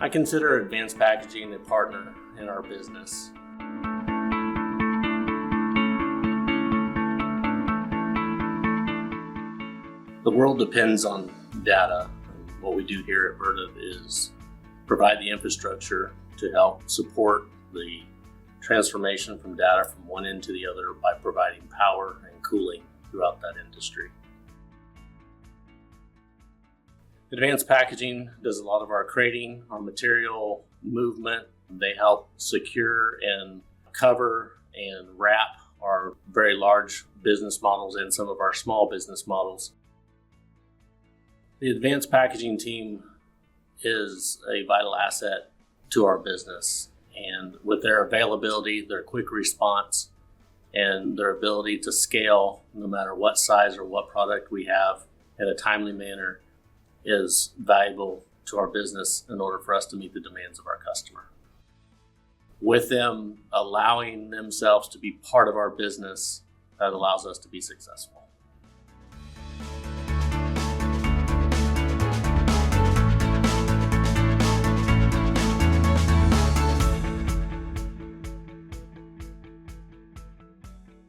I consider advanced packaging a partner in our business. The world depends on data. What we do here at Vertiv is provide the infrastructure to help support the transformation from data from one end to the other by providing power and cooling throughout that industry. Advanced packaging does a lot of our crating, our material movement. They help secure and cover and wrap our very large business models and some of our small business models. The advanced packaging team is a vital asset to our business, and with their availability, their quick response, and their ability to scale no matter what size or what product we have in a timely manner is valuable to our business in order for us to meet the demands of our customer. With them allowing themselves to be part of our business, that allows us to be successful.